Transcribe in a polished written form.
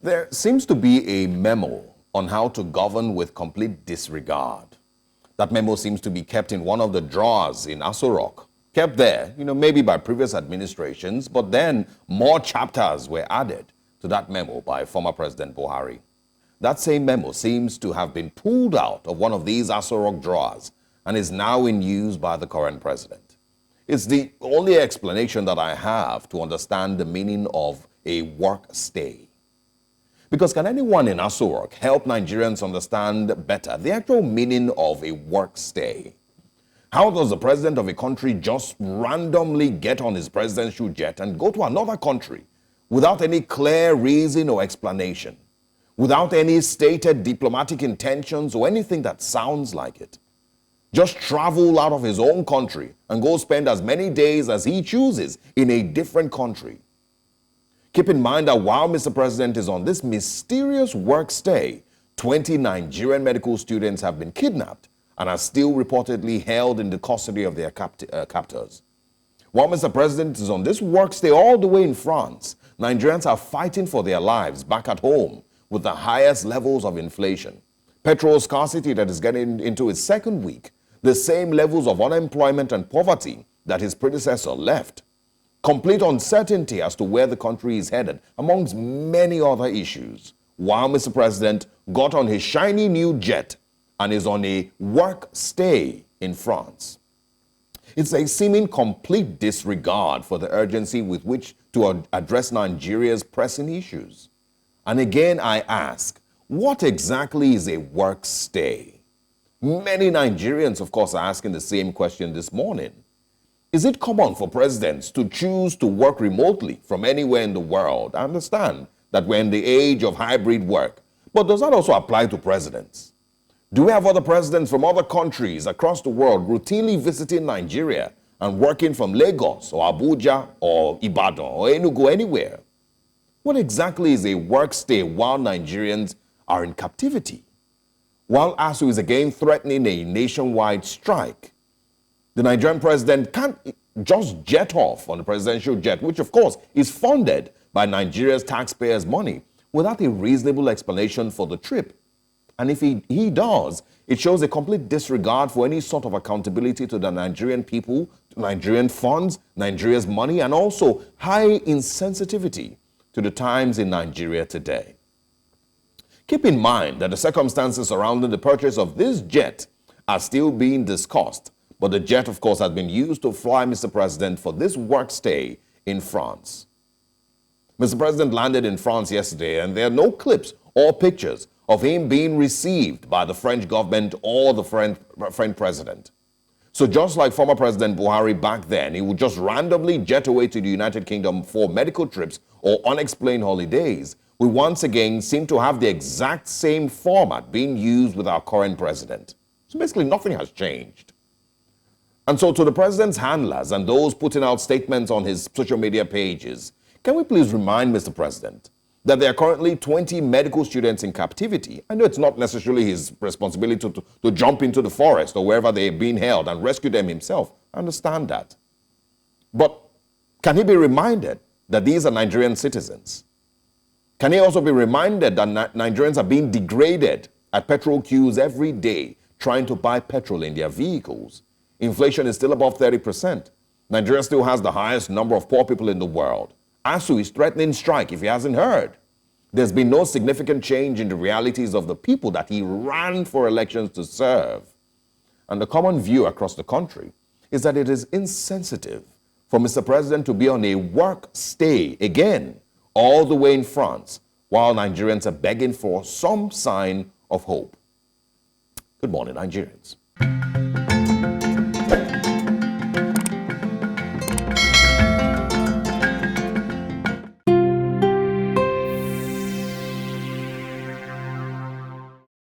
There seems to be a memo on how to govern with complete disregard. That memo seems to be kept in one of the drawers in Aso Rock. Kept there, maybe by previous administrations, but then more chapters were added to that memo by former President Buhari. That same memo seems to have been pulled out of one of these Aso Rock drawers and is now in use by the current president. It's the only explanation that I have to understand the meaning of a work stay. Because can anyone in Aso Rock help Nigerians understand better the actual meaning of a work stay? How does the president of a country just randomly get on his presidential jet and go to another country without any clear reason or explanation, without any stated diplomatic intentions or anything that sounds like it? Just travel out of his own country and go spend as many days as he chooses in a different country. Keep in mind that while Mr. President is on this mysterious work stay, 20 Nigerian medical students have been kidnapped and are still reportedly held in the custody of their captors. While Mr. President is on this work stay all the way in France, Nigerians are fighting for their lives back at home with the highest levels of inflation, petrol scarcity that is getting into its second week, the same levels of unemployment and poverty that his predecessor left, complete uncertainty as to where the country is headed, amongst many other issues, while Mr. President got on his shiny new jet and is on a work stay in France. It's a seeming complete disregard for the urgency with which to address Nigeria's pressing issues. And again, I ask, what exactly is a work stay? Many Nigerians, of course, are asking the same question this morning. Is it common for presidents to choose to work remotely from anywhere in the world? I understand that we're in the age of hybrid work, but does that also apply to presidents? Do we have other presidents from other countries across the world routinely visiting Nigeria and working from Lagos or Abuja or Ibadan or Enugu, anywhere? What exactly is a work stay while Nigerians are in captivity? While ASU is again threatening a nationwide strike, the Nigerian president can't just jet off on the presidential jet, which of course is funded by Nigeria's taxpayers' money, without a reasonable explanation for the trip. And if he does, it shows a complete disregard for any sort of accountability to the Nigerian people, to Nigerian funds, Nigeria's money, and also high insensitivity to the times in Nigeria today. Keep in mind that the circumstances surrounding the purchase of this jet are still being discussed, but the jet, of course, has been used to fly Mr. President for this work stay in France. Mr. President landed in France yesterday, and there are no clips or pictures of him being received by the French government or the French president. So just like former President Buhari back then, he would just randomly jet away to the United Kingdom for medical trips or unexplained holidays. We once again seem to have the exact same format being used with our current president. So basically nothing has changed. And so to the president's handlers and those putting out statements on his social media pages, can we please remind Mr. President that there are currently 20 medical students in captivity? I know it's not necessarily his responsibility to jump into the forest or wherever they're being held and rescue them himself. I understand that. But can he be reminded that these are Nigerian citizens? Can he also be reminded that Nigerians are being degraded at petrol queues every day trying to buy petrol in their vehicles? Inflation is still above 30%. Nigeria still has the highest number of poor people in the world. ASU is threatening strike if he hasn't heard. There's been no significant change in the realities of the people that he ran for elections to serve. And the common view across the country is that it is insensitive for Mr. President to be on a work stay again, all the way in France, while Nigerians are begging for some sign of hope. Good morning, Nigerians.